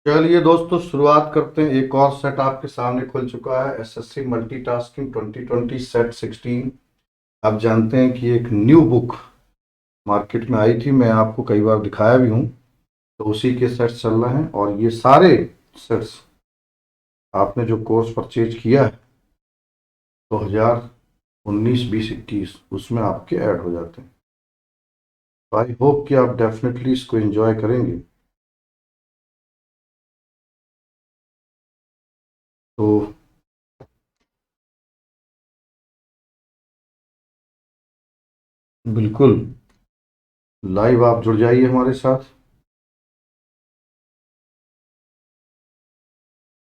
चलिए दोस्तों, शुरुआत करते हैं। एक और सेट आपके सामने खुल चुका है, एसएससी मल्टीटास्किंग 2020 सेट 16। आप जानते हैं कि एक न्यू बुक मार्केट में आई थी, मैं आपको कई बार दिखाया भी हूँ। तो उसी के सेट्स चल रहे हैं और ये सारे सेट्स आपने जो कोर्स परचेज किया है 2019 20 21 उसमें आपके ऐड हो जाते हैं। तो आई होप कि आप डेफिनेटली इसको एंजॉय करेंगे। तो बिल्कुल लाइव आप जुड़ जाइए हमारे साथ।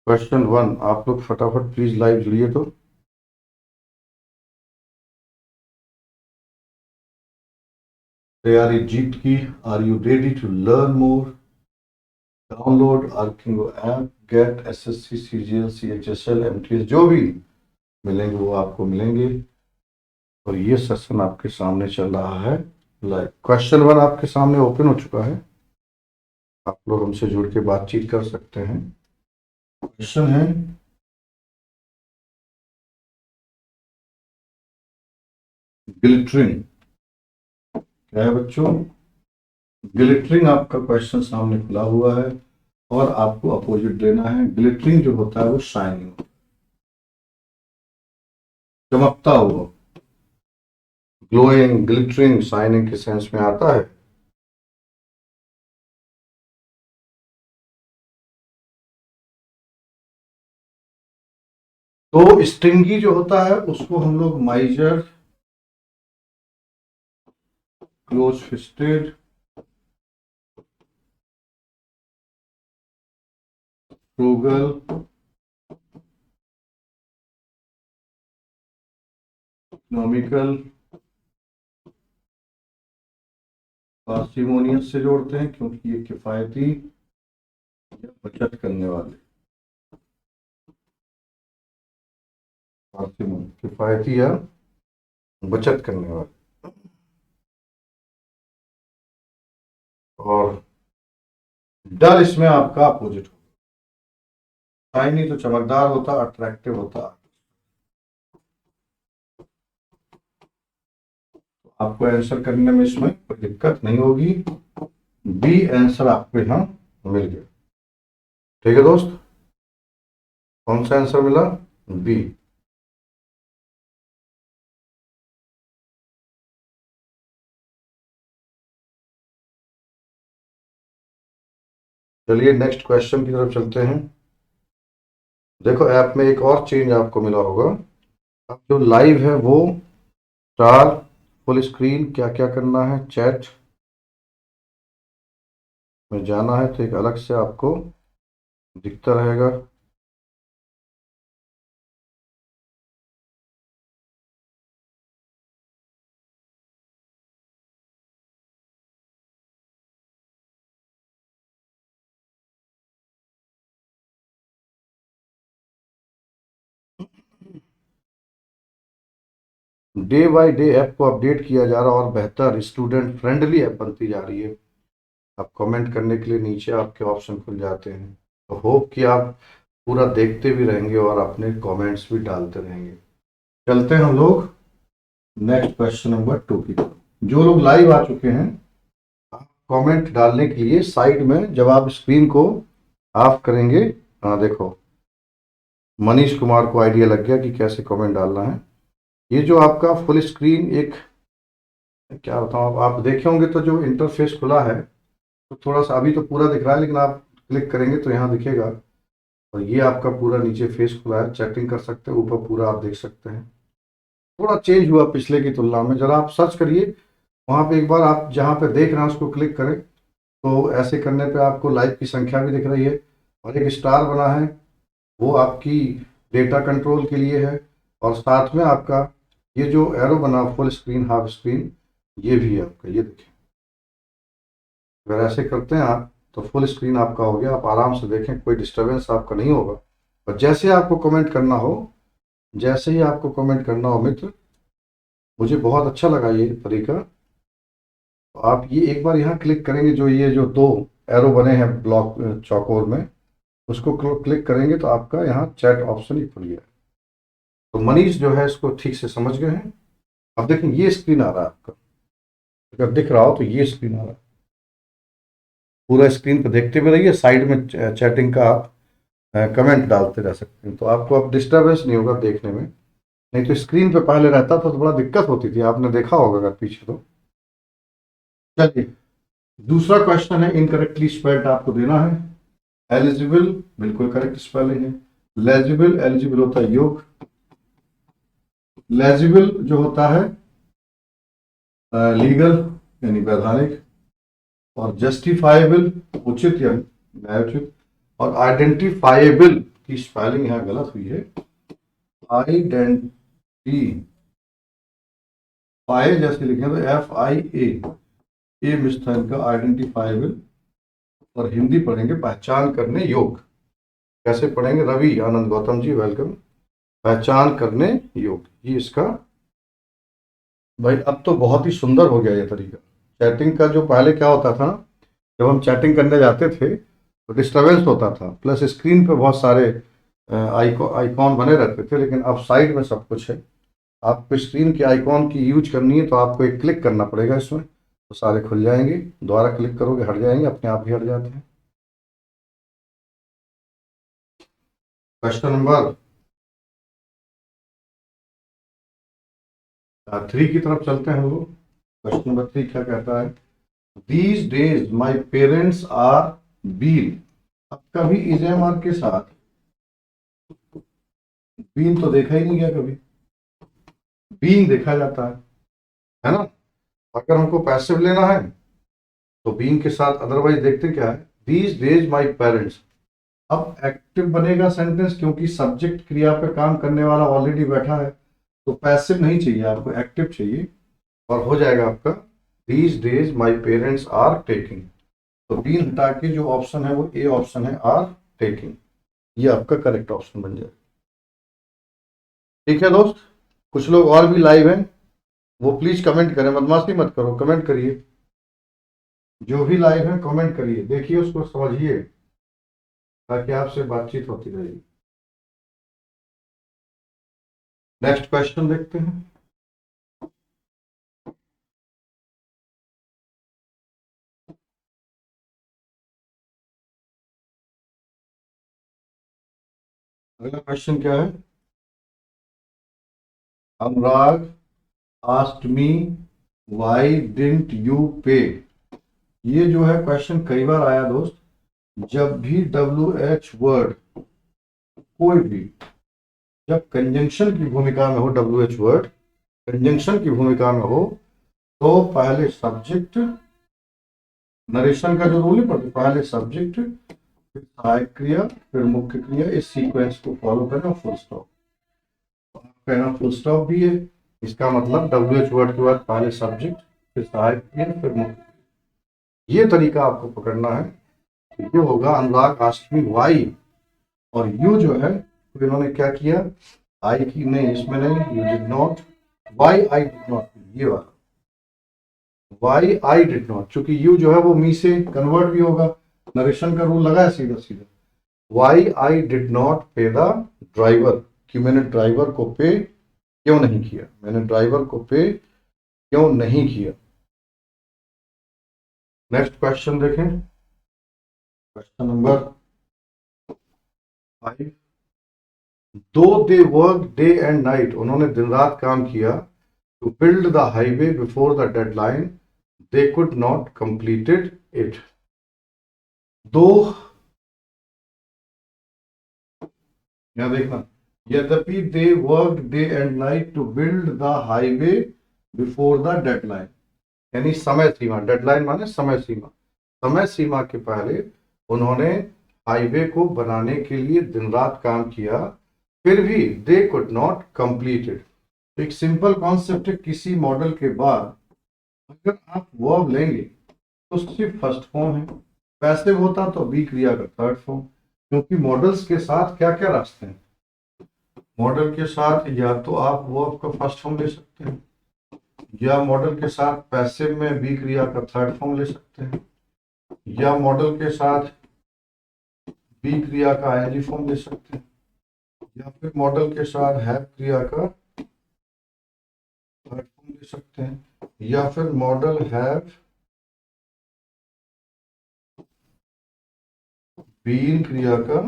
क्वेश्चन 1, आप लोग फटाफट प्लीज लाइव जुड़िए। तो तैयारी जीत की। Are you ready to learn more? Download आर्किंगो app, get SSC CGL CHSL MTS जो भी मिलेंगे वो आपको मिलेंगे। और ये सेशन आपके सामने चल रहा है लाइव। क्वेश्चन 1 आपके सामने ओपन हो चुका है, आप लोग हमसे जुड़ के बातचीत कर सकते हैं। क्वेश्चन है, गिलिटरिंग क्या है बच्चों? गिलिटरिंग आपका क्वेश्चन सामने खुला हुआ है और आपको अपोजिट देना है। ग्लिटरिंग जो होता है वो शाइनिंग, चमकता हुआ। ग्लोइंग, ग्लिटरिंग, शाइनिंग के सेंस में आता है। तो स्ट्रिंगी जो होता है उसको हम लोग माइजर, close fisted, frugal, economical, parsimonious से जोड़ते हैं क्योंकि ये किफायती या बचत करने वाले। पार्सिमोनियस किफायती या बचत करने वाले। और डल इसमें आपका अपोजिट होता, शाइनी तो चमकदार होता, अट्रैक्टिव होता। आपको आंसर करने में इसमें कोई दिक्कत नहीं होगी। बी आंसर आपको यहाँ मिल गया। ठीक है दोस्त, कौन सा आंसर मिला? बी। चलिए नेक्स्ट क्वेश्चन की तरफ चलते हैं। देखो ऐप में एक और चेंज आपको मिला होगा। अब जो लाइव है वो स्टार, फुल स्क्रीन, क्या क्या करना है, चैट में जाना है तो एक अलग से आपको दिखता रहेगा। डे बाय डे ऐप को अपडेट किया जा रहा है और बेहतर स्टूडेंट फ्रेंडली ऐप बनती जा रही है। आप कमेंट करने के लिए नीचे आपके ऑप्शन खुल जाते हैं। तो होप कि आप पूरा देखते भी रहेंगे और अपने कमेंट्स भी डालते रहेंगे। चलते हैं हम लोग नेक्स्ट क्वेश्चन नंबर 2 की तरफ। जो लोग लाइव आ चुके हैं, कमेंट डालने के लिए साइड में जब आप स्क्रीन को ऑफ करेंगे, हाँ देखो मनीष कुमार को आइडिया लग गया कि कैसे कमेंट डालना है। ये जो आपका फुल स्क्रीन एक, क्या बताऊँ, आप देखे होंगे तो जो इंटरफेस खुला है तो थोड़ा सा अभी तो पूरा दिख रहा है, लेकिन आप क्लिक करेंगे तो यहाँ दिखेगा। और ये आपका पूरा नीचे फेस खुला है, चैटिंग कर सकते हैं, ऊपर पूरा आप देख सकते हैं। थोड़ा चेंज हुआ पिछले की तुलना में। जरा आप सर्च करिए, वहाँ पे एक बार आप जहाँ पे देख रहे हैं उसको क्लिक करें तो ऐसे करने पे आपको लाइव की संख्या भी दिख रही है। और एक स्टार बना है, वो आपकी डेटा कंट्रोल के लिए है। और साथ में आपका ये जो एरो बना फुल स्क्रीन हाफ स्क्रीन, ये भी है आपका, ये देखिए। अगर ऐसे करते हैं आप तो फुल स्क्रीन आपका हो गया। आप आराम से देखें, कोई डिस्टरबेंस आपका नहीं होगा। और जैसे आपको कमेंट करना हो, जैसे ही आपको कमेंट करना हो मित्र, मुझे बहुत अच्छा लगा ये तरीका। तो आप ये एक बार यहाँ क्लिक करेंगे, जो ये जो दो एरो बने हैं ब्लॉक चौकोर में, उसको क्लिक करेंगे तो आपका यहाँ चैट ऑप्शन ही खुल गया। तो मनीष जो है इसको ठीक से समझ गए हैं। अब देखें ये स्क्रीन आ रहा है आपका, अगर दिख रहा हो तो ये स्क्रीन आ रहा है। पूरा स्क्रीन पे देखते हुए रहिए, साइड में चैटिंग का आप कमेंट डालते रह सकते हैं, तो आपको अब डिस्टर्बेंस नहीं होगा देखने में। नहीं तो स्क्रीन पे पहले रहता था तो बड़ा दिक्कत होती थी, आपने देखा होगा अगर पीछे तो। चलिए, दूसरा क्वेश्चन है इनकरेक्टली स्पेल्ड आपको देना है। एलिजिबल बिल्कुल करेक्ट स्पेलिंग है। लेजिबल, एलिजिबल होता है योग, लेजिबल जो होता है लीगल यानी वैधानिक, और जस्टिफाइबल उचित या न्यायोचित, और आइडेंटिफाइबल की स्पेलिंग यहां गलत हुई है। आइडेंटिफाई जैसे लिखें तो FIA मिस था इनका, आइडेंटिफाइबल। और हिंदी पढ़ेंगे पहचान करने योग। कैसे पढ़ेंगे? रवि आनंद गौतम जी वेलकम। पहचान करने योग, ये इसका। भाई अब तो बहुत ही सुंदर हो गया ये तरीका। चैटिंग का जो पहले क्या होता था, जब हम चैटिंग करने जाते थे तो डिस्टरबेंस होता था, प्लस स्क्रीन पे बहुत सारे आइकॉन बने रहते थे, लेकिन अब साइड में सब कुछ है। आपको स्क्रीन के आइकॉन की यूज करनी है तो आपको एक क्लिक करना पड़ेगा इसमें, तो सारे खुल जाएंगे। दोबारा क्लिक करोगे हट जाएंगे, अपने आप ही हट जाते हैं। क्वेश्चन नंबर 3 की तरफ चलते हैं हम लोग। क्वेश्चन नंबर 3 क्या कहता है? These days my parents are been. अब कभी इजेमआर के साथ बीन तो देखा ही नहीं गया, कभी बीइंग देखा जाता है ना। अगर हमको पैसिव लेना है तो बीइंग के साथ, अदरवाइज देखते क्या है, दीज डेज माई पेरेंट्स। अब एक्टिव बनेगा सेंटेंस, क्योंकि सब्जेक्ट क्रिया पे काम करने वाला ऑलरेडी बैठा है, तो पैसिव नहीं चाहिए आपको, एक्टिव चाहिए। और हो जाएगा आपका these days my parents are taking. तो बीन हटा के जो ऑप्शन है वो ए ऑप्शन है, आर टेकिंग। ये आपका करेक्ट ऑप्शन बन जाए। ठीक है दोस्त, कुछ लोग और भी लाइव हैं, वो प्लीज कमेंट करें, बदमाशी मत करो, कमेंट करिए। जो भी लाइव है कमेंट करिए, देखिए उसको समझिए, ताकि आपसे बातचीत होती रहेगी। नेक्स्ट क्वेश्चन देखते हैं। अगला क्वेश्चन क्या है? Anurag asked me why didn't you pay. ये जो है क्वेश्चन कई बार आया दोस्त। जब भी WH वर्ड, कोई भी जब कंजंक्शन की भूमिका में हो, WH वर्ड कंजंक्शन की भूमिका में हो, तो पहले सब्जेक्ट, नरेशन का जो रूल है, पहले सब्जेक्ट फिर सहायक क्रिया फिर मुख्य क्रिया, इस सीक्वेंस को फॉलो करना। फुल स्टॉप कहना, फुल स्टॉप भी है, इसका मतलब WH वर्ड के बाद पहले सब्जेक्ट फिर सहायक क्रिया फिर मुख्य। ये तरीका आपको पकड़ना है। तो ये होगा अनुराग आस्क्ड मी व्हाई, और यू जो है तो इन्होंने क्या किया, आई की नहीं, इसमें नहीं, you did not, why I did not, ये वाला व्हाई आई डिड नॉट, चूंकि यू जो है वो मी से कन्वर्ट भी होगा, नरेशन का रूल लगा है सीधा सीधा। व्हाई आई डिड नॉट पे द ड्राइवर, कि मैंने ड्राइवर को पे क्यों नहीं किया, मैंने ड्राइवर को पे क्यों नहीं किया। नेक्स्ट क्वेश्चन देखें, question number 5। Though they work day and night, उन्होंने दिन रात काम किया, to build the highway before the deadline, they could not completed it. Though, यहां देखना, यद्यपि they work day and night to build the highway before the deadline, यानी समय सीमा, डेडलाइन माने समय सीमा, समय सीमा के पहले उन्होंने हाईवे को बनाने के लिए दिन रात काम किया, फिर भी दे कुड नॉट कंप्लीटेड। तो एक सिंपल कॉन्सेप्ट है, किसी मॉडल के बाद अगर आप वर्ब लेंगे तो सिर्फ फर्स्ट फॉर्म है, पैसिव होता तो बी क्रिया का थर्ड फॉर्म। क्योंकि मॉडल्स के साथ क्या क्या रास्ते हैं, मॉडल के साथ या तो आप वर्ब का फर्स्ट फॉर्म ले सकते हैं, या मॉडल के साथ पैसिव में बी क्रिया का थर्ड फॉर्म ले सकते हैं, या मॉडल के साथ बी क्रिया का आईएनजी फॉर्म ले सकते हैं, या फिर मॉडल के साथ हैव क्रिया का फॉर्म ले सकते हैं, या फिर मॉडल हैव बीन क्रिया का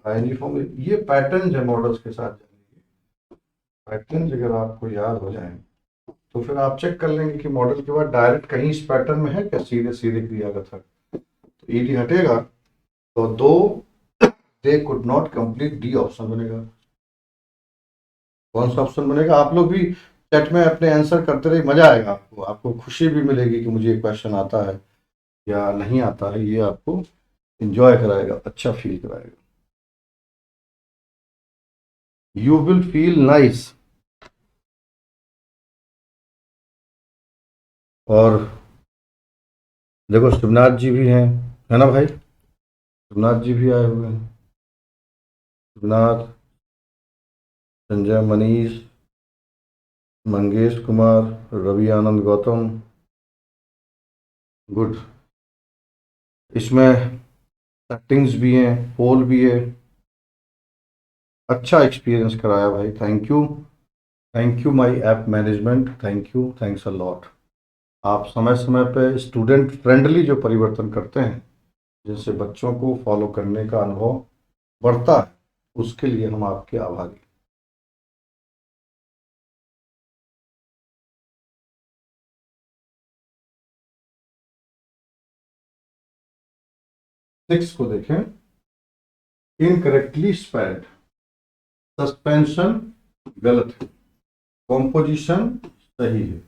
आईएनजी फॉर्म। ये पैटर्न है मॉडल्स के साथ जाने के। पैटर्न अगर आपको याद हो जाए तो फिर आप चेक कर लेंगे कि मॉडल के बाद डायरेक्ट कहीं इस पैटर्न में है क्या, सीधे सीधे क्रिया का था। तो ईडी हटेगा तो दो दे could not complete, D option बनेगा। कौन सा ऑप्शन बनेगा? आप लोग भी चैट में अपने आंसर करते रहिए, मजा आएगा आपको, आपको खुशी भी मिलेगी कि मुझे ये क्वेश्चन आता है या नहीं आता है। ये आपको एंजॉय कराएगा, अच्छा फील कराएगा। You will feel nice. और देखो शिवनाथ जी भी हैं, है ना भाई? शिवनाथ जी भी आए हुए हैं, शिवनाथ, संजय, मनीष, मंगेश कुमार, रवि आनंद गौतम। गुड। इसमें सेटिंग्स भी हैं, पोल भी है। अच्छा एक्सपीरियंस कराया भाई, thank you my app management, thank you, thanks a lot. आप समय समय पे स्टूडेंट फ्रेंडली जो परिवर्तन करते हैं जिनसे बच्चों को फॉलो करने का अनुभव बढ़ता है, उसके लिए हम आपके आभारी। 6 को देखें। इनकरेक्टली स्पेल्ड, सस्पेंशन गलत है, कॉम्पोजिशन सही है,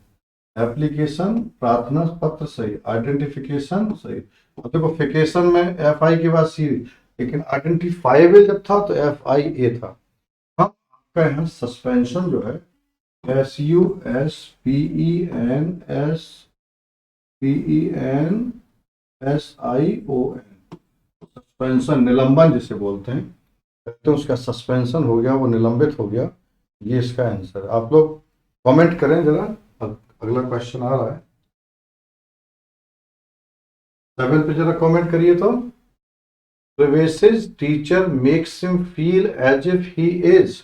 एप्लीकेशन प्रार्थना पत्र सही, आइडेंटिफिकेशन सही। अब देखो फिकेशन में एफ आई के बाद सी, लेकिन आइडेंटिफाइबल जब था तो एफ आई ए था। हाँ, आपका यहाँ सस्पेंशन जो है SUSPENSPENSION, सस्पेंशन, निलंबन जिसे बोलते हैं, तो उसका सस्पेंशन हो गया, वो निलंबित हो गया। ये इसका आंसर। आप लोग कमेंट करें जरा, अगला क्वेश्चन आ रहा है 7 पे, जरा कमेंट करिए तो। Previous teacher makes him feel as if he is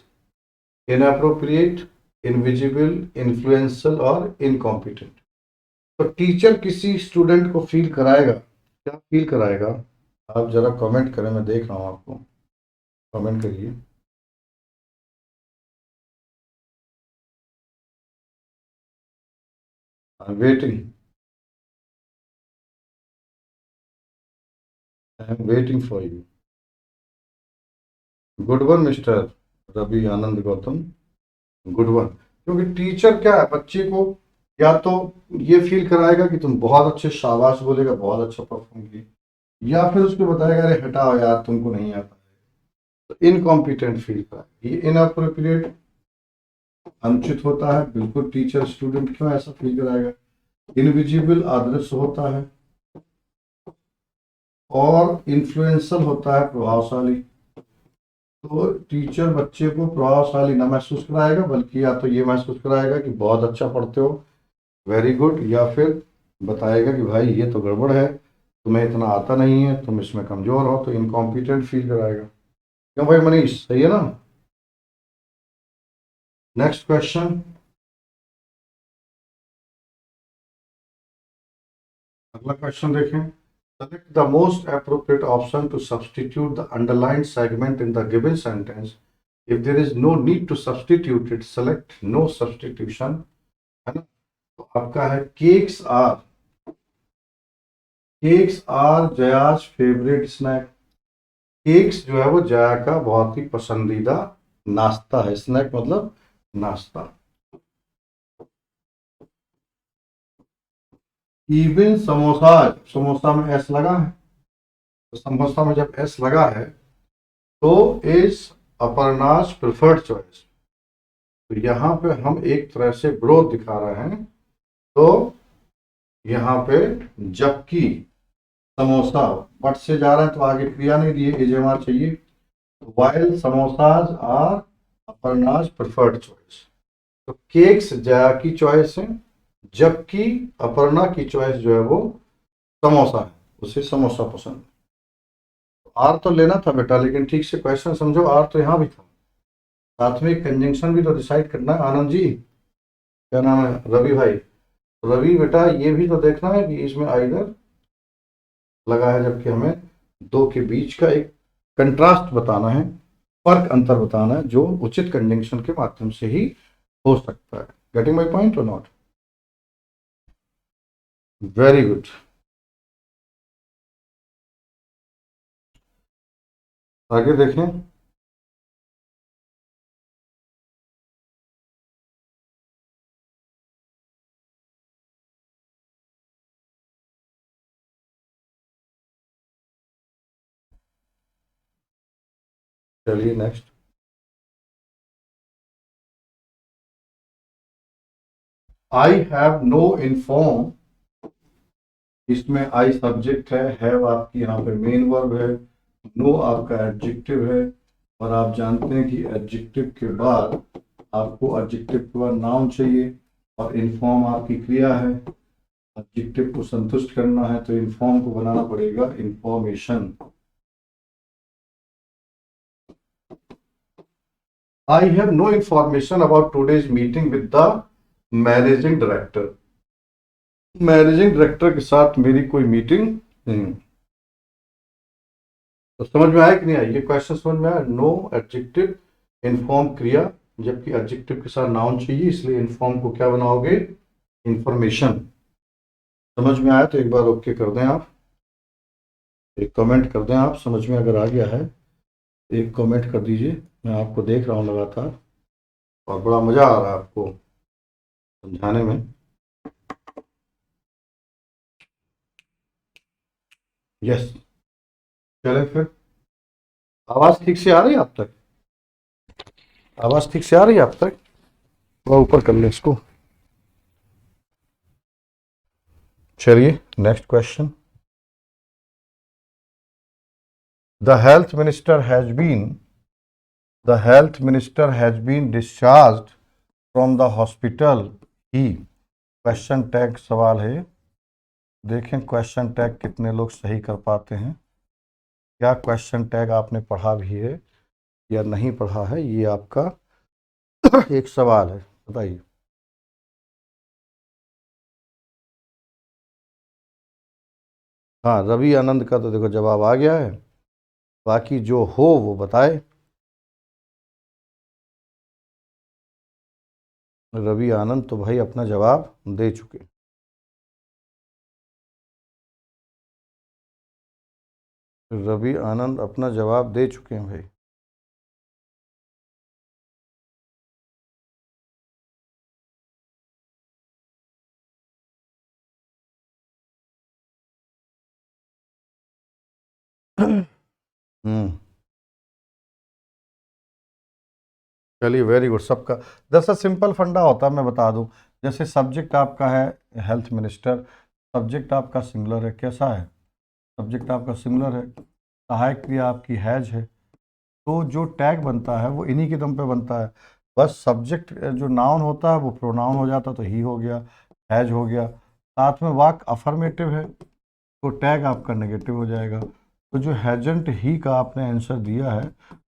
inappropriate, invisible, influential और incompetent। तो टीचर किसी स्टूडेंट को फील कराएगा, क्या फील कराएगा? आप जरा कमेंट करें, मैं देख रहा हूं आपको, कमेंट करिए। Waiting, I am waiting for you. Good one mister Ravi Anand Gautam, good one. क्योंकि टीचर क्या है, बच्चे को या तो ये फील कराएगा कि तुम बहुत अच्छे, शाबाश बोलेगा, बहुत अच्छा परफॉर्म किए, या फिर उसको बताएगा अरे हटाओ यार तुमको नहीं आता है। तो इनकॉम्पिटेंट फील कराएगा, ये इनअप्रोप्रिएट, अनुचित होता है बिल्कुल। टीचर स्टूडेंट क्यों ऐसा फील कराएगा? इनविजिबल, अदृश्य होता है, और इन्फ्लुएंशियल होता है, प्रभावशाली। तो टीचर बच्चे को प्रभावशाली ना महसूस कराएगा, बल्कि या तो ये महसूस कराएगा कि बहुत अच्छा पढ़ते हो, वेरी गुड, या फिर बताएगा कि भाई ये तो गड़बड़ है, तुम्हें इतना आता नहीं है, तुम इसमें कमजोर हो। तो इनकॉम्पिटेंट फील कराएगा। क्यों भाई मनीष, सही है ना? नेक्स्ट क्वेश्चन, अगला क्वेश्चन देखें। Select the most appropriate option to substitute the underlined segment in the given sentence. If there is no need to substitute it, select no substitution, है ना? तो आपका है cakes are Jaya's favourite snack. Cakes जो है वो जया का बहुत ही पसंदीदा नाश्ता है। स्नैक मतलब नाश्ता। इवन समोसा, समोसा में एस लगा है, तो समोसा में जब एस लगा है तो इज अपर्णास प्रिफर्ड चॉइस। तो यहाँ पे हम एक तरह से ग्रोथ दिखा रहे हैं। तो यहाँ पे जबकि समोसा बट से जा रहा है तो आगे क्रिया नहीं दिए, एजेमार चाहिए। While samosas are Aparna's preferred choice. तो केक्स जया की चॉइस है, जबकि अपर्णा की चॉइस जो है वो समोसा है, उसे समोसा पसंद है। आर तो लेना था बेटा, लेकिन ठीक से क्वेश्चन समझो, आर तो यहाँ भी था। साथ में कंजंक्शन भी तो डिसाइड करना है। आनंद जी, क्या नाम है, रवि भाई, रवि बेटा ये भी तो देखना है कि इसमें आइदर लगा है, जबकि हमें दो के बीच का एक कंट्रास्ट बताना है, फर्क अंतर बताना है, जो उचित कंजंक्शन के माध्यम से ही हो सकता है। गेटिंग माई पॉइंट और नॉट? Very good. आगे देखें। चलिए next. I have no inform, इसमें आई सब्जेक्ट है, हैव आपकी यहाँ पे मेन वर्ब है, नो आपका एडजेक्टिव है, और आप जानते हैं कि एडजेक्टिव के बाद आपको एडजेक्टिव के बाद नाउन चाहिए, और इन्फॉर्म आपकी क्रिया है। एडजेक्टिव को संतुष्ट करना है तो इन्फॉर्म को बनाना पड़ेगा information. I have no information about today's meeting with the managing director. Managing director के साथ मेरी कोई मीटिंग नहीं। तो समझ में आया कि नहीं आया? ये क्वेश्चन समझ में आया? नो एडजेक्टिव, इन्फॉर्म क्रिया, जबकि एडजेक्टिव के साथ नाउन चाहिए, इसलिए इन्फॉर्म को क्या बनाओगे? इंफॉर्मेशन। समझ में आया तो एक बार ओके कर दें आप, एक कमेंट कर दें आप, समझ में अगर आ गया है एक कमेंट कर दीजिए। मैं आपको देख रहा हूँ लगातार और बड़ा मजा आ रहा है आपको समझाने में। यस। चले फिर, आवाज ठीक से आ रही है आप तक? आवाज ठीक से आ रही है आप तक? थोड़ा ऊपर कर ले इसको। चलिए next question. The health minister has been, the health minister has been discharged from the hospital he. Question tag सवाल है, देखें क्वेश्चन टैग कितने लोग सही कर पाते हैं। क्या क्वेश्चन टैग आपने पढ़ा भी है या नहीं पढ़ा है, ये आपका एक सवाल है, बताइए। हाँ, रवि आनंद का तो देखो जवाब आ गया है, बाकी जो हो वो बताए। रवि आनंद तो भाई अपना जवाब दे चुके। रवि आनंद अपना जवाब दे चुके हैं भाई। हम्म। चलिए वेरी गुड सबका। दरअसल सिंपल फंडा होता है, मैं बता दूं। जैसे सब्जेक्ट आपका है हेल्थ मिनिस्टर, सब्जेक्ट आपका सिंगुलर है, कैसा है? सब्जेक्ट आपका सिंगुलर है, सहायक क्रिया आपकी हैज है, तो जो टैग बनता है वो इन्हीं के दम पे बनता है। बस सब्जेक्ट जो नाउन होता है वो प्रोनाउन हो जाता, तो ही हो गया, हैज हो गया। साथ में वाक्य अफर्मेटिव है तो टैग आपका नेगेटिव हो जाएगा। तो जो हैजेंट ही का आपने आंसर दिया है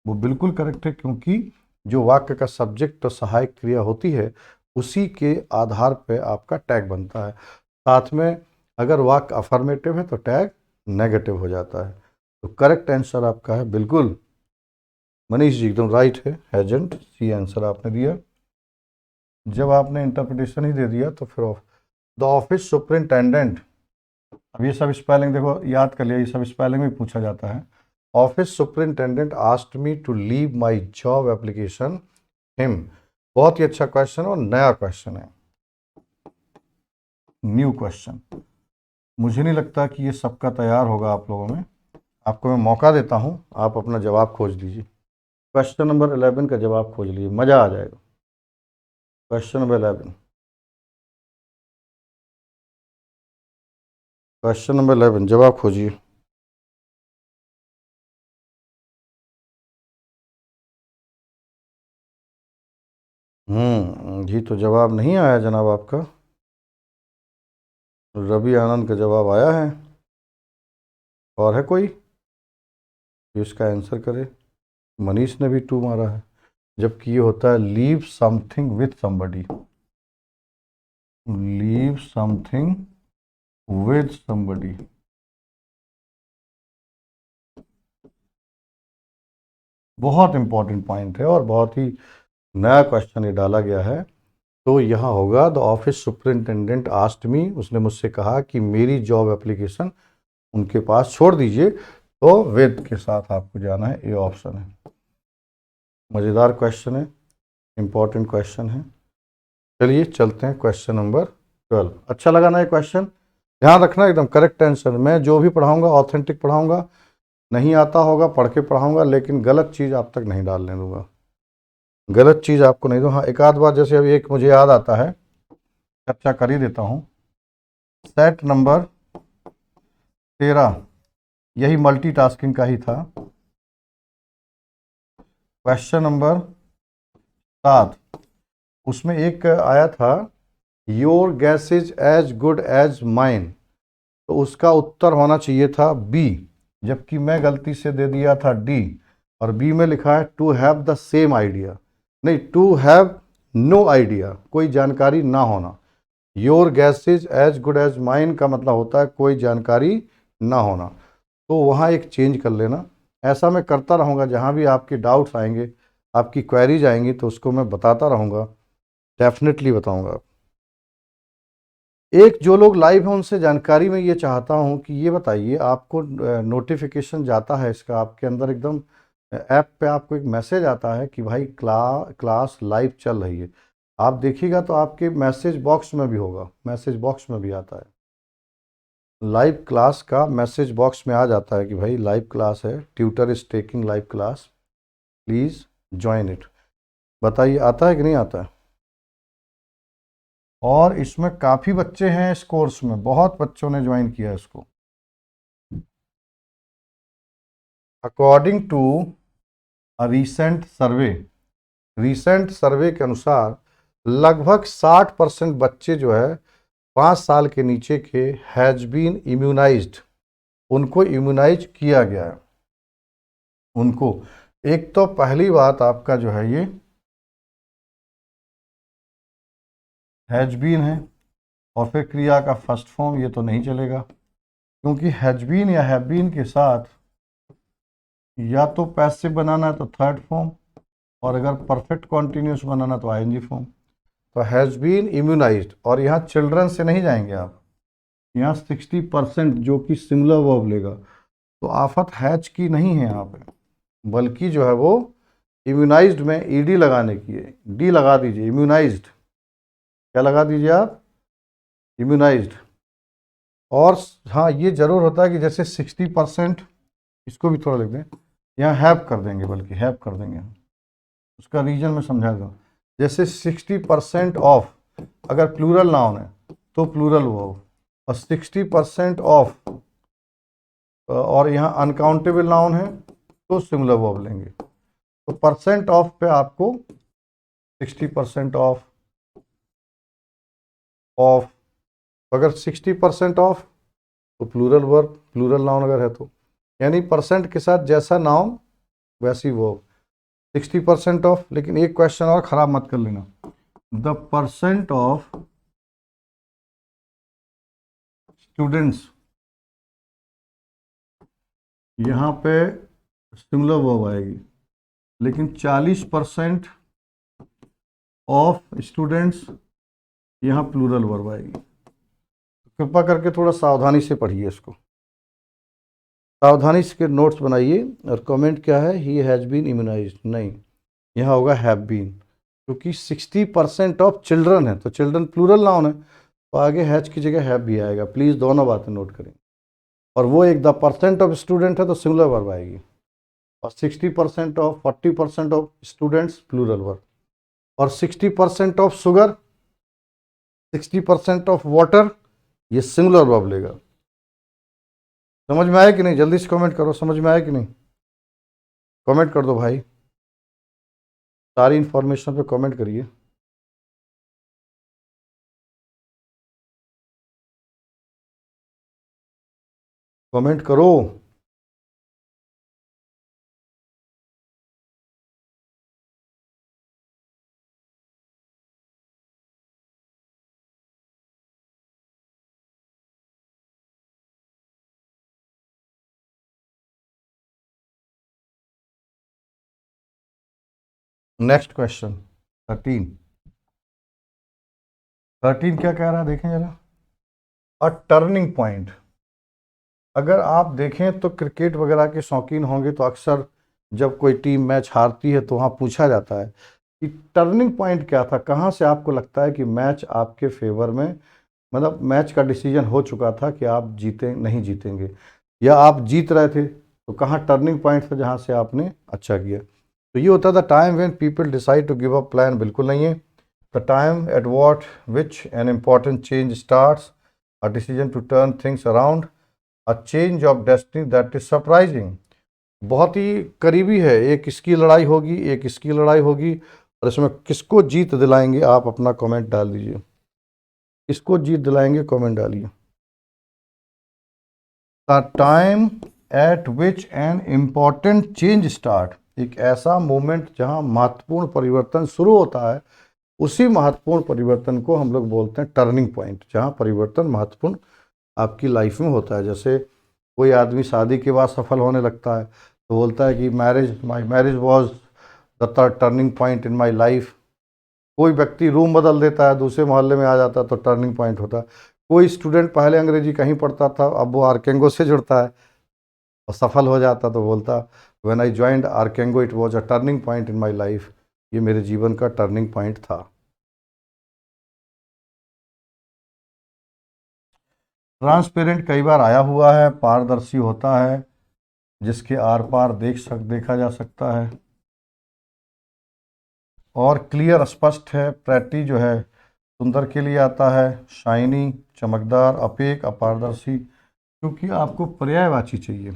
वो बिल्कुल करेक्ट है, क्योंकि जो वाक्य का सब्जेक्ट और सहायक क्रिया होती है उसी के आधार पे आपका टैग बनता है। साथ में अगर वाक्य अफर्मेटिव है तो टैग नेगेटिव हो जाता है। तो करेक्ट आंसर आपका है बिल्कुल मनीष जी, एकदम राइट है, हैजेंट, सी आंसर आपने दिया। जब आपने इंटरप्रिटेशन ही दे दिया तो फिर द ऑफिस सुपरिंटेंडेंट, अब ये सब स्पेलिंग देखो याद कर लिया, ये सब स्पेलिंग में पूछा जाता है। Office superintendent asked me to leave my job application him. बहुत ही अच्छा क्वेश्चन और नया क्वेश्चन है, न्यू क्वेश्चन। मुझे नहीं लगता कि ये सबका तैयार होगा आप लोगों में। आपको मैं मौका देता हूँ, आप अपना जवाब खोज दीजिए। क्वेश्चन नंबर 11 का जवाब खोज लीजिए, मज़ा आ जाएगा। क्वेश्चन नंबर 11, क्वेश्चन नंबर 11 जवाब खोजिए। जी तो जवाब नहीं आया जनाब आपका। रवि आनंद का जवाब आया है, और है कोई? तो इसका आंसर करे। मनीष ने भी 2 मारा है, जबकि ये होता है leave something with somebody, leave something with somebody. बहुत इंपॉर्टेंट पॉइंट है और बहुत ही नया क्वेश्चन ये डाला गया है। तो यहाँ होगा द ऑफिस सुपरिंटेंडेंट आस्क्ड मी, उसने मुझसे कहा कि मेरी जॉब एप्लीकेशन उनके पास छोड़ दीजिए। तो विद के साथ आपको जाना है, ये ऑप्शन है। मज़ेदार क्वेश्चन है, इंपॉर्टेंट क्वेश्चन है। चलिए चलते हैं क्वेश्चन नंबर 12। अच्छा लगा ना ये क्वेश्चन? ध्यान रखना एकदम करेक्ट आंसर। मैं जो भी पढ़ाऊंगा ऑथेंटिक पढ़ाऊंगा, नहीं आता होगा पढ़ के पढ़ाऊंगा, लेकिन गलत चीज़ आप तक नहीं डालने दूंगा, गलत चीज़ आपको नहीं दूँ। हाँ, एक आध बार जैसे अभी एक मुझे याद आता है, चर्चा कर ही देता हूँ। सेट नंबर 13, यही मल्टीटास्किंग का ही था। क्वेश्चन नंबर 7, उसमें एक आया था your guess is as good as mine, तो उसका उत्तर होना चाहिए था बी, जबकि मैं गलती से दे दिया था डी, और बी में लिखा है to have the same idea, नहीं टू हैव नो आइडिया, कोई जानकारी ना होना। Your guess is as good as mine का मतलब होता है कोई जानकारी ना होना। तो वहाँ एक चेंज कर लेना। ऐसा मैं करता रहूँगा, जहाँ भी आपके डाउट्स आएंगे, आपकी क्वेरीज आएंगी, तो उसको मैं बताता रहूँगा, डेफिनेटली बताऊँगा। एक जो लोग लाइव हैं उनसे जानकारी में ये चाहता हूँ कि ये बताइए, आपको नोटिफिकेशन जाता है इसका आपके अंदर एकदम ऐप पे, आपको एक मैसेज आता है कि भाई क्लास लाइव चल रही है। आप देखिएगा तो आपके मैसेज बॉक्स में भी होगा, मैसेज बॉक्स में भी आता है, लाइव क्लास का मैसेज बॉक्स में आ जाता है कि भाई लाइव क्लास है, tutor is taking live class, please join it. बताइए आता है कि नहीं आता है? और इसमें काफ़ी बच्चे हैं, इस कोर्स में बहुत बच्चों ने ज्वाइन किया है इसको। अकॉर्डिंग टू रिसेंट सर्वे के अनुसार लगभग 60% बच्चे जो है 5 साल के नीचे के हैज बीन इम्यूनाइज्ड, उनको इम्यूनाइज किया गया है उनको। एक तो पहली बात आपका जो है ये हैज बीन है, और फिर क्रिया का फर्स्ट फॉर्म, ये तो नहीं चलेगा, क्योंकि हैज बीन या हैव बीन के साथ या तो पैसिव बनाना है तो थर्ड फॉर्म, और अगर परफेक्ट कॉन्टिन्यूस बनाना तो आईएनजी फॉर्म। तो हैज़ बीन इम्यूनाइज्ड, और यहाँ चिल्ड्रन से नहीं जाएंगे आप, यहाँ 60% जो कि सिंगुलर वर्ब लेगा, तो आफत हैज की नहीं है यहाँ पे, बल्कि जो है वो इम्यूनाइज्ड में ईडी लगाने की है, डी लगा दीजिए, इम्यूनाइज्ड, क्या लगा दीजिए आप, इम्यूनाइज्ड। और हाँ, ये जरूर होता है कि जैसे 60%, इसको भी थोड़ा लिख दें, यहाँ हैव कर देंगे, बल्कि हैव कर देंगे, उसका रीजन मैं समझा दूँ। जैसे 60% ऑफ, अगर प्लूरल नाउन है तो प्लूरल वर्ब, और 60% ऑफ, और यहाँ अनकाउंटेबल नाउन है तो सिंगुलर वर्ब लेंगे। तो परसेंट ऑफ पे आपको 60% ऑफ, अगर 60% ऑफ तो प्लूरल वर्ब, प्लूरल नाउन अगर है तो, यानी परसेंट के साथ जैसा नाउन वैसी वर्ब। 60% ऑफ, लेकिन एक क्वेश्चन और खराब मत कर लेना, द परसेंट ऑफ स्टूडेंट्स, यहाँ पे सिंगुलर वर्ब आएगी, लेकिन 40% ऑफ स्टूडेंट्स यहाँ प्लूरल वर्ब आएगी। कृपया करके थोड़ा सावधानी से पढ़िए इसको, सावधानी से नोट्स बनाइए। और कमेंट क्या है, ही हैज़ बीन इम्यूनाइज्ड, नहीं, यहाँ होगा हैव बीन, क्योंकि 60% ऑफ चिल्ड्रन है, तो चिल्ड्रन प्लूरल नाउन है, तो आगे हैज की जगह हैव भी आएगा। प्लीज़ दोनों बातें नोट करें। और वो एक द परसेंट ऑफ स्टूडेंट है तो सिंगुलर वर्ब आएगी, और 60% of, 40% of students plural verb, और 60% ऑफ शुगर, 60% ऑफ वाटर, ये सिंगुलर वर्ब लेगा। समझ में आया कि नहीं? जल्दी से कमेंट करो, समझ में आया कि नहीं? कमेंट कर दो भाई, सारी इंफॉर्मेशन पे कमेंट करिए। कमेंट करो। Next question 13। 13 क्या कह रहा है देखें जरा। अ टर्निंग पॉइंट। अगर आप देखें तो क्रिकेट वगैरह के शौकीन होंगे तो अक्सर जब कोई टीम मैच हारती है तो वहाँ पूछा जाता है कि टर्निंग पॉइंट क्या था, कहाँ से आपको लगता है कि मैच आपके फेवर में, मतलब मैच का डिसीजन हो चुका था कि आप जीते नहीं जीतेंगे, या आप जीत रहे थे तो कहाँ टर्निंग पॉइंट था जहाँ से आपने अच्छा किया। तो ये होता था time when people decide to give up plan, बिल्कुल नहीं है। The time at what which an important change starts, a decision to turn things around, a change of destiny that is surprising. बहुत ही करीबी है, एक इसकी लड़ाई होगी एक इसकी लड़ाई होगी, और इसमें किसको जीत दिलाएंगे आप अपना कमेंट डाल दीजिए, किसको जीत दिलाएंगे कमेंट डालिए। The time eight which an important change start, एक ऐसा मोमेंट जहां महत्वपूर्ण परिवर्तन शुरू होता है, उसी महत्वपूर्ण परिवर्तन को हम लोग बोलते हैं टर्निंग पॉइंट, जहां परिवर्तन महत्वपूर्ण आपकी लाइफ में होता है। जैसे कोई आदमी शादी के बाद सफल होने लगता है तो बोलता है कि my marriage was the turning point in my life. कोई व्यक्ति रूम बदल देता है, दूसरे मोहल्ले में आ जाता है तो टर्निंग पॉइंट होता है। कोई स्टूडेंट पहले अंग्रेजी कहीं पढ़ता था, अब वो आर्केंगो से जुड़ता है और सफल हो जाता, तो बोलता व्हेन आई ज्वाइंड आर्केंगो it was a turning point in my life, ये मेरे जीवन का टर्निंग पॉइंट था। ट्रांसपेरेंट कई बार आया हुआ है, पारदर्शी होता है, जिसके आर पार देखा जा सकता है। और क्लियर स्पष्ट है, प्रेटी जो है सुंदर के लिए आता है, शाइनी चमकदार, अपेक अपारदर्शी। क्योंकि आपको पर्यायवाची चाहिए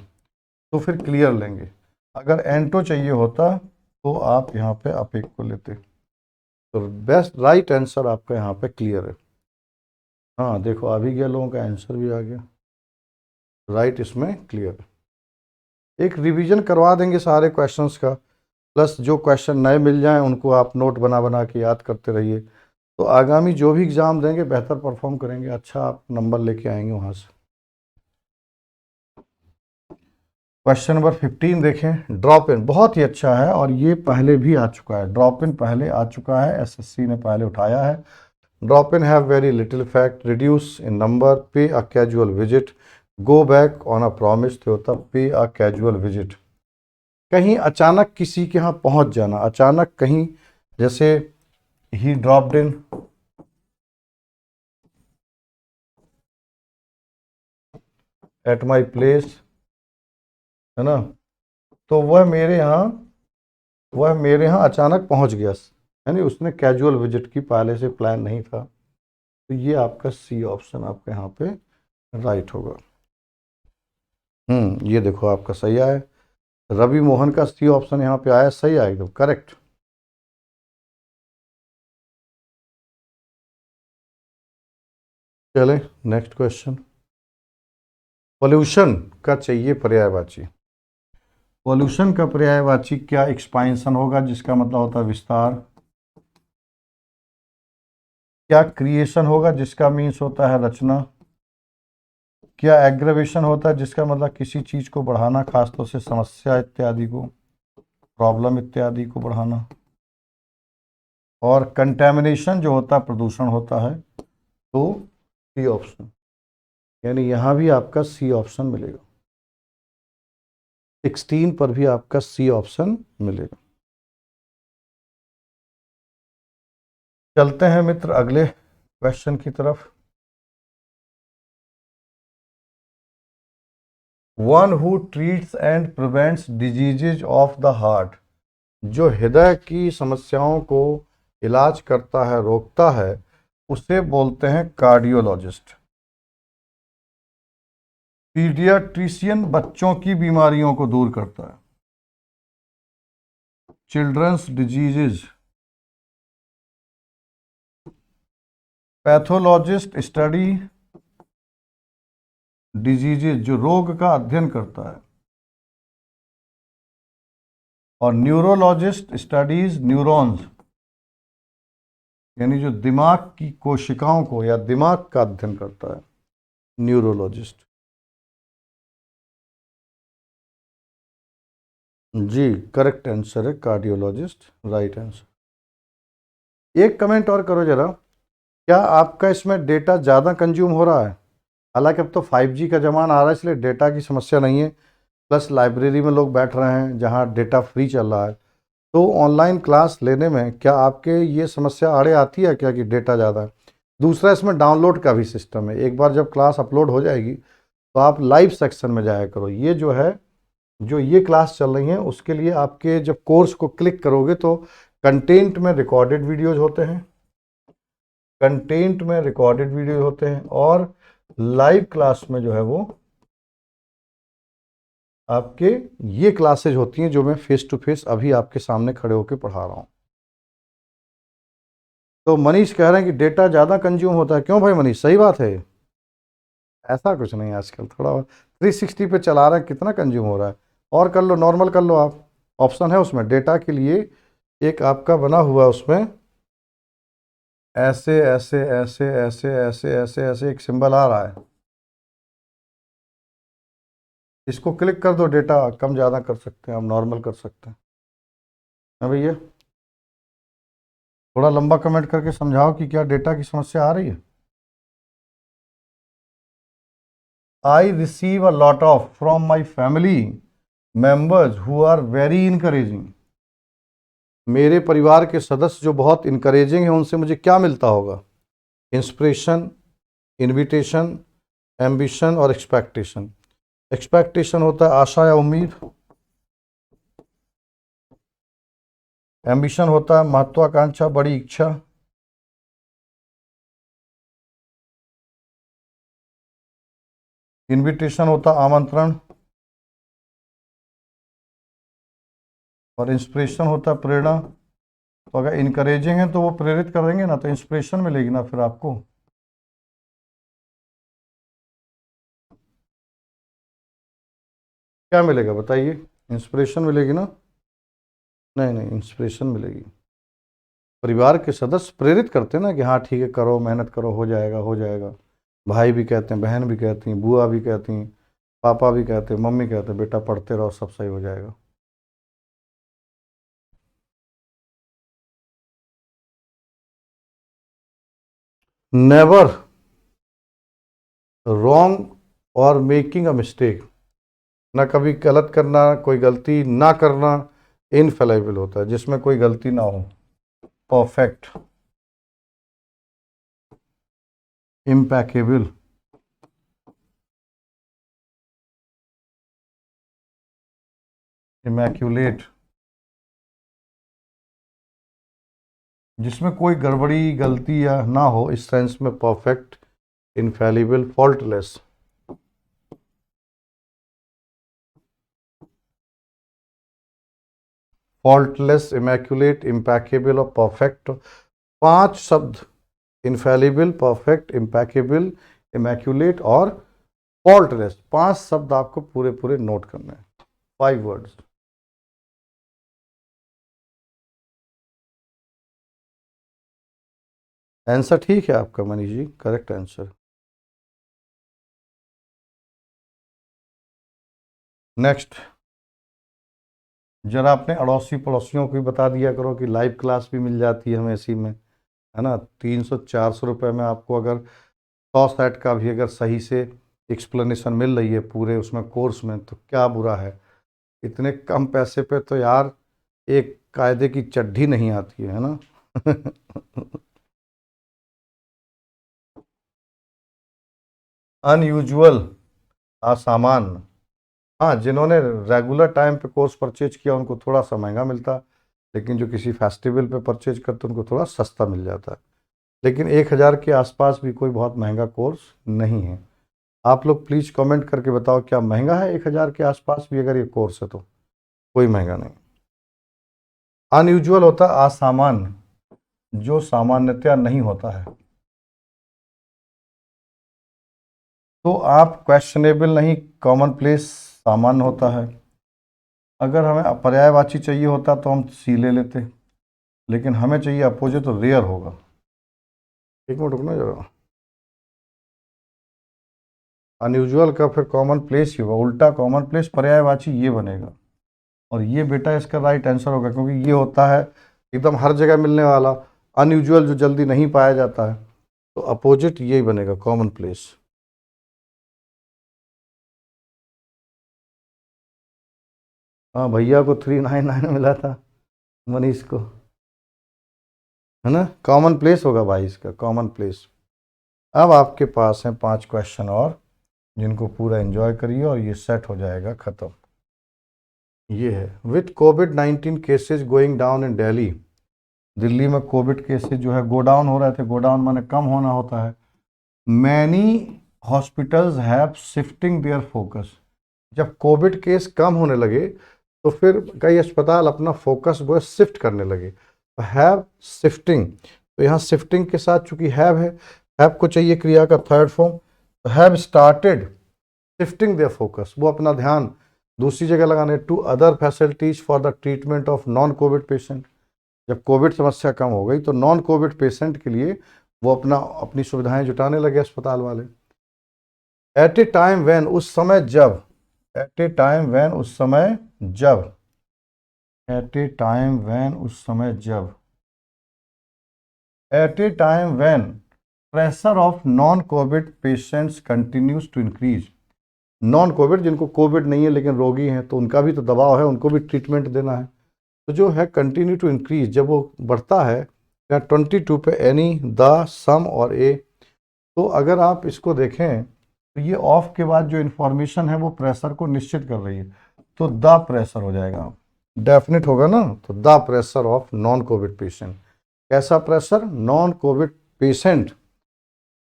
तो फिर क्लियर लेंगे, अगर एंटो चाहिए होता तो आप यहाँ पे अपेक को लेते। तो बेस्ट राइट आंसर आपका यहाँ पे क्लियर है। हाँ देखो आ भी गया, लोगों का आंसर भी आ गया राइट, इसमें क्लियर है। एक रिवीजन करवा देंगे सारे क्वेश्चंस का, प्लस जो क्वेश्चन नए मिल जाएं उनको आप नोट बना बना के याद करते रहिए, तो आगामी जो भी एग्ज़ाम देंगे बेहतर परफॉर्म करेंगे, अच्छा आप नंबर लेके आएंगे वहाँ से। क्वेश्चन नंबर 15 देखें। ड्रॉप इन बहुत ही अच्छा है और ये पहले भी आ चुका है, ड्रॉप इन पहले आ चुका है, एसएससी ने पहले उठाया है। Drop in have very little effect, reduce in number, pay a casual visit, go back on a promise, तो होता पे अ कैजुअल विजिट। कहीं अचानक किसी के यहाँ पहुँच जाना, अचानक कहीं, जैसे ही dropped in at my place, है ना, तो वह मेरे यहाँ अचानक पहुँच गया, यानी उसने कैजुअल विजिट की, पहले से प्लान नहीं था। तो ये आपका सी ऑप्शन आपका यहाँ पे राइट होगा। ये देखो आपका सही आया, रवि मोहन का सी ऑप्शन यहाँ पे आया, सही आया एकदम करेक्ट। चले नेक्स्ट क्वेश्चन। पॉल्यूशन का चाहिए पर्यायवाची। पॉल्यूशन का पर्यायवाची क्या एक्सपांशन होगा, जिसका मतलब होता है विस्तार, क्या क्रिएशन होगा जिसका मीन्स होता है रचना, क्या एग्रेवेशन होता है जिसका मतलब किसी चीज को बढ़ाना, खासतौर से समस्या इत्यादि को, प्रॉब्लम इत्यादि को बढ़ाना, और कंटेमिनेशन जो होता है प्रदूषण होता है। तो सी ऑप्शन, यानी यहाँ भी आपका सी ऑप्शन मिलेगा, 16 पर भी आपका सी ऑप्शन मिलेगा। चलते हैं मित्र अगले क्वेश्चन की तरफ। One who treats and prevents diseases of the heart, जो हृदय की समस्याओं को इलाज करता है, रोकता है, उसे बोलते हैं कार्डियोलॉजिस्ट। पीडियाट्रिशियन बच्चों की बीमारियों को दूर करता है, childrens diseases. Pathologist study diseases, जो रोग का अध्ययन करता है, और न्यूरोलॉजिस्ट स्टडीज न्यूरॉन्स, यानी जो दिमाग की कोशिकाओं को या दिमाग का अध्ययन करता है, न्यूरोलॉजिस्ट। जी करेक्ट आंसर है कार्डियोलॉजिस्ट, राइट आंसर। एक कमेंट और करो जरा, क्या आपका इसमें डेटा ज़्यादा कंज्यूम हो रहा है? हालांकि अब तो 5G का ज़माना आ रहा है इसलिए डेटा की समस्या नहीं है, प्लस लाइब्रेरी में लोग बैठ रहे हैं जहां डेटा फ्री चल रहा है। तो ऑनलाइन क्लास लेने में क्या आपके ये समस्या आड़े आती है क्या कि डेटा ज़्यादा है? दूसरा, इसमें डाउनलोड का भी सिस्टम है, एक बार जब क्लास अपलोड हो जाएगी तो आप लाइव सेक्शन में जाया करो। ये जो है, जो ये क्लास चल रही है उसके लिए आपके जब कोर्स को क्लिक करोगे तो कंटेंट में रिकॉर्डेड वीडियोज होते हैं, कंटेंट में रिकॉर्डेड वीडियो होते हैं, और लाइव क्लास में जो है वो आपके ये क्लासेज होती हैं जो मैं फेस टू फेस अभी आपके सामने खड़े होकर पढ़ा रहा हूं। तो मनीष कह रहे हैं कि डेटा ज़्यादा कंज्यूम होता है। क्यों भाई मनीष, सही बात है? ऐसा कुछ नहीं, आजकल थोड़ा 360 पे चला रहा है, कितना कंज्यूम हो रहा है? और कर लो, नॉर्मल कर लो आप। ऑप्शन है उसमें डेटा के लिए, एक आपका बना हुआ है उसमें, ऐसे ऐसे ऐसे ऐसे ऐसे ऐसे ऐसे एक सिंबल आ रहा है, इसको क्लिक कर दो, डेटा कम ज़्यादा कर सकते हैं, हम नॉर्मल कर सकते हैं। हाँ भैया, थोड़ा लंबा कमेंट करके समझाओ कि क्या डेटा की समस्या आ रही है। I receive a lot of from my family members who are very encouraging. मेरे परिवार के सदस्य जो बहुत इनकरेजिंग हैं उनसे मुझे क्या मिलता होगा? इंस्पिरेशन, इनविटेशन, एम्बिशन और एक्सपेक्टेशन। एक्सपेक्टेशन होता है आशा या उम्मीद, एम्बिशन होता है महत्वाकांक्षा, बड़ी इच्छा, इनविटेशन होता है आमंत्रण, और इंस्पिरेशन होता है प्रेरणा। तो अगर इनकरेजिंग है तो वो प्रेरित करेंगे ना, तो इंस्पिरेशन मिलेगी ना फिर आपको। क्या मिलेगा बताइए? इंस्पिरेशन मिलेगी ना? नहीं नहीं, इंस्पिरेशन मिलेगी। परिवार के सदस्य प्रेरित करते हैं ना कि हाँ ठीक है, करो, मेहनत करो, हो जाएगा हो जाएगा। भाई भी कहते हैं, बहन भी कहती हैं, बुआ भी कहती हैं, पापा भी कहते हैं, मम्मी कहते हैं, बेटा पढ़ते रहो सब सही हो जाएगा। नेवर रॉन्ग और मेकिंग अ मिस्टेक, ना कभी गलत करना, कोई गलती ना करना इनफेलेबल होता है, जिसमें कोई गलती ना हो। परफेक्ट, इम्पैकेबल, इमैक्यूलेट, जिसमें कोई गड़बड़ी गलती या ना हो, इस सेंस में perfect, infallible, faultless. Faultless, immaculate, impeccable और परफेक्ट, पांच शब्द, इनफेलिबल, परफेक्ट, इम्पैकेबल, इमैक्यूलेट और फॉल्टलेस, पांच शब्द आपको पूरे पूरे नोट करने हैं, 5 वर्ड्स। आंसर ठीक है आपका Manish ji, correct answer. Next, जरा अपने अड़ोसी पड़ोसियों को भी बता दिया करो कि लाइव क्लास भी मिल जाती है हमें इसी में, है ना। 300-400 रुपये में आपको अगर 100 सेट का भी अगर सही से एक्सप्लेनेशन मिल रही है पूरे उसमें कोर्स में, तो क्या बुरा है। इतने कम पैसे पे तो यार एक कायदे की चड्ढी नहीं आती है ना। अनयूजुअल, असामान्य। हाँ, जिन्होंने रेगुलर टाइम पे कोर्स परचेज किया उनको थोड़ा सा महंगा मिलता, लेकिन जो किसी फेस्टिवल पे परचेज करते उनको थोड़ा सस्ता मिल जाता है। लेकिन 1,000 के आसपास भी कोई बहुत महंगा कोर्स नहीं है। आप लोग प्लीज़ कमेंट करके बताओ, क्या महंगा है 1,000 के आसपास भी अगर ये कोर्स है तो? कोई महंगा नहीं। अनयूजुअल होता है असामान्य, जो सामान्यतया नहीं होता है। तो आप क्वेश्चनेबल नहीं, कॉमन प्लेस सामान्य होता है। अगर हमें पर्यायवाची चाहिए होता तो हम सी ले लेते, लेकिन हमें चाहिए अपोजिट, तो रेयर होगा। एक मिनट रुकना जरा, अनयूजुअल का फिर कॉमन प्लेस ही होगा, उल्टा कॉमन प्लेस पर्यायवाची ये बनेगा। और ये बेटा इसका राइट आंसर होगा, क्योंकि ये होता है एकदम हर जगह मिलने वाला, अनयूजुअल, जो जल्दी नहीं पाया जाता है। तो अपोजिट यही बनेगा, कॉमन प्लेस। हाँ, भैया को 399 मिला था, मनीष को, है ना। कॉमन प्लेस होगा भाई इसका, कॉमन प्लेस। अब आपके पास हैं 5 क्वेश्चन और, जिनको पूरा एंजॉय करिए और ये सेट हो जाएगा खत्म। ये है, with covid cases going down in Delhi, Delhi में कोविड केसेस जो है गो डाउन हो रहे थे, गो डाउन माने कम होना होता है। Many hospitals have shifting their focus, जब कोविड केस कम होने लगे तो फिर कई अस्पताल अपना फोकस वो शिफ्ट करने लगे। हैव शिफ्टिंग, तो यहाँ शिफ्टिंग के साथ चूंकि हैव है, हैव को चाहिए क्रिया का थर्ड फॉर्म, तो have started shifting their focus, वो अपना ध्यान दूसरी जगह लगाने, to other facilities for the treatment of non covid patient. जब कोविड समस्या कम हो गई तो नॉन कोविड पेशेंट के लिए वो अपनी सुविधाएं जुटाने लगे अस्पताल वाले। एट ए टाइम व्हेन, उस समय जब, एट ए टाइम व्हेन, उस समय जब, एट ए टाइम व्हेन, उस समय जब, at a time when pressure of non covid patients continues to increase, non covid जिनको कोविड नहीं है लेकिन रोगी हैं तो उनका भी तो दबाव है, उनको भी ट्रीटमेंट देना है, तो जो है कंटिन्यू टू इंक्रीज, जब वो बढ़ता है या 22 पे एनी, द, सम और ए, तो अगर आप इसको देखें तो ये ऑफ के बाद जो इन्फॉर्मेशन है वो प्रेशर को निश्चित कर रही है, तो द प्रेशर हो जाएगा, डेफिनेट होगा ना, तो the pressure of non covid patient. कैसा प्रेशर? नॉन कोविड पेशेंट,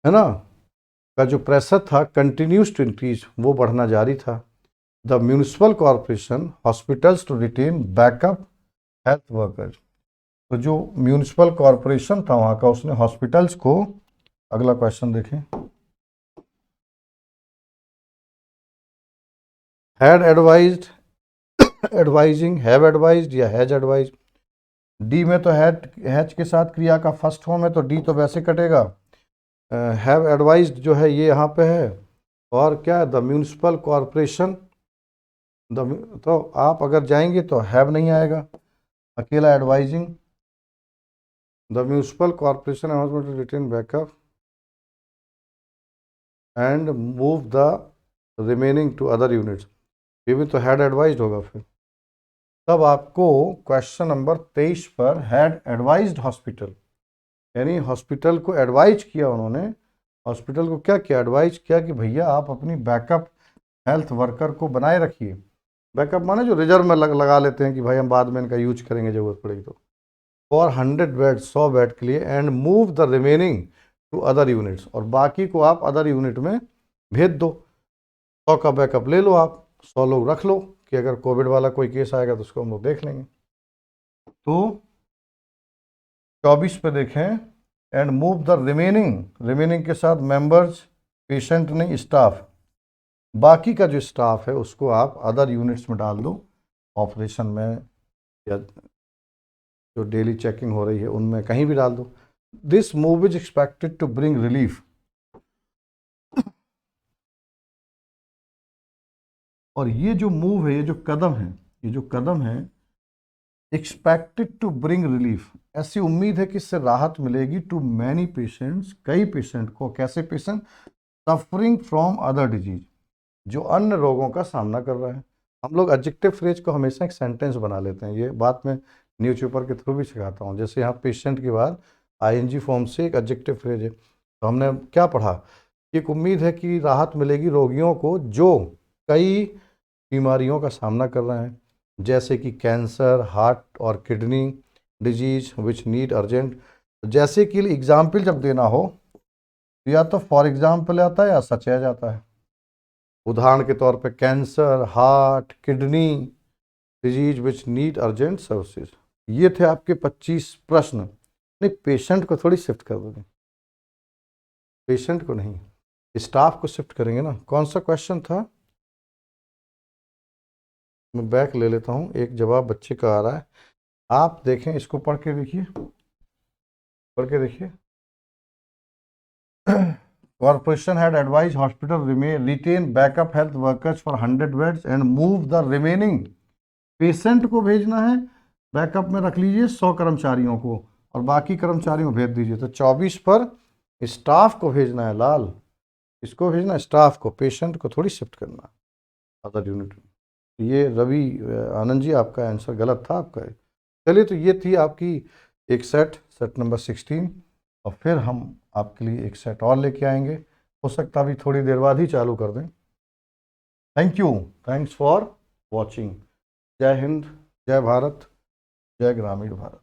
है ना, का जो प्रेशर था कंटिन्यूज टू इंक्रीज, वो बढ़ना जारी था। The municipal corporation hospitals to retain backup health workers, तो जो म्यूनिसिपल कॉरपोरेशन था वहाँ का, उसने हॉस्पिटल्स को, अगला क्वेश्चन देखें, had advised, advising, have advised या हैज एडवाइज्ड। डी में तो हैज के साथ क्रिया का फर्स्ट फॉर्म है तो डी तो वैसे कटेगा। हैव एडवाइज्ड जो है ये यहाँ पे है, और क्या है, द म्यूनिसिपल कॉरपोरेशन, द, तो आप अगर जाएंगे तो हैव नहीं आएगा, अकेला advising. The municipal corporation hospital retain backup and move the remaining to other units, ये भी तो हैड एडवाइज्ड होगा फिर। तब आपको क्वेश्चन नंबर 23 पर हैड एडवाइज्ड हॉस्पिटल, यानी हॉस्पिटल को एडवाइज किया उन्होंने, हॉस्पिटल को क्या किया, एडवाइज किया कि भैया आप अपनी बैकअप हेल्थ वर्कर को बनाए रखिए। बैकअप माने जो रिजर्व में लगा लेते हैं कि भाई हम बाद में इनका यूज करेंगे जरूरत पड़ेगी तो, फॉर 100 बेड, 100 बेड के लिए, and move the remaining to other units, और बाकी को आप अदर यूनिट में भेज दो। 100 का बैकअप ले लो आप, 100 लोग रख लो कि अगर कोविड वाला कोई केस आएगा तो उसको हम लोग देख लेंगे। तो 24 पे देखें, and move the remaining, remaining के साथ मेंबर्स, पेशेंट नहीं स्टाफ, बाकी का जो स्टाफ है उसको आप अदर यूनिट्स में डाल दो, ऑपरेशन में या जो डेली चेकिंग हो रही है उनमें कहीं भी डाल दो। This move is expected to bring relief, और ये जो मूव है, ये जो कदम है, ये जो कदम है, एक्सपेक्टेड टू ब्रिंग रिलीफ, ऐसी उम्मीद है कि इससे राहत मिलेगी टू मैनी पेशेंट्स, कई पेशेंट को, कैसे patient, suffering from other disease, जो अन्य रोगों का सामना कर रहे हैं। हम लोग एडजेक्टिव फ्रेज को हमेशा एक सेंटेंस बना लेते हैं, ये बात मैं न्यूज़पेपर के थ्रू भी सिखाता हूँ। जैसे यहाँ पेशेंट के बाद आईएनजी फॉर्म से एक एडजेक्टिव फ्रेज है, तो हमने क्या पढ़ा, एक उम्मीद है कि राहत मिलेगी रोगियों को जो कई बीमारियों का सामना कर रहे हैं, जैसे कि कैंसर, हार्ट और kidney disease which need urgent. जैसे कि एग्जाम्पल जब देना हो तो या तो फॉर एग्जाम्पल आता है या सच आ जाता है। उदाहरण के तौर पे cancer, heart, kidney disease which need urgent services. ये थे आपके 25 प्रश्न। नहीं, पेशेंट को थोड़ी शिफ्ट कर दोगे, पेशेंट को नहीं, स्टाफ को शिफ्ट करेंगे ना। कौन सा क्वेश्चन था, मैं बैक ले लेता हूँ, एक जवाब बच्चे का आ रहा है, आप देखें इसको, पढ़ के देखिए, पढ़ के देखिए। Corporation had advised hospital retain backup health workers for 100 beds and move the remaining patient को भेजना है, बैकअप में रख लीजिए 100 कर्मचारियों को और बाकी कर्मचारियों को भेज दीजिए। तो 24 पर स्टाफ को भेजना है लाल, इसको भेजना है स्टाफ को, पेशेंट को थोड़ी शिफ्ट करना अदर यूनिट में। ये रवि आनंद जी आपका आंसर गलत था आपका। चलिए, तो ये थी आपकी एक सेट नंबर 16, और फिर हम आपके लिए एक सेट और लेके आएंगे, हो सकता अभी थोड़ी देर बाद ही चालू कर दें। Thank you, thanks for watching. जय हिंद, जय भारत, जय ग्रामीण भारत।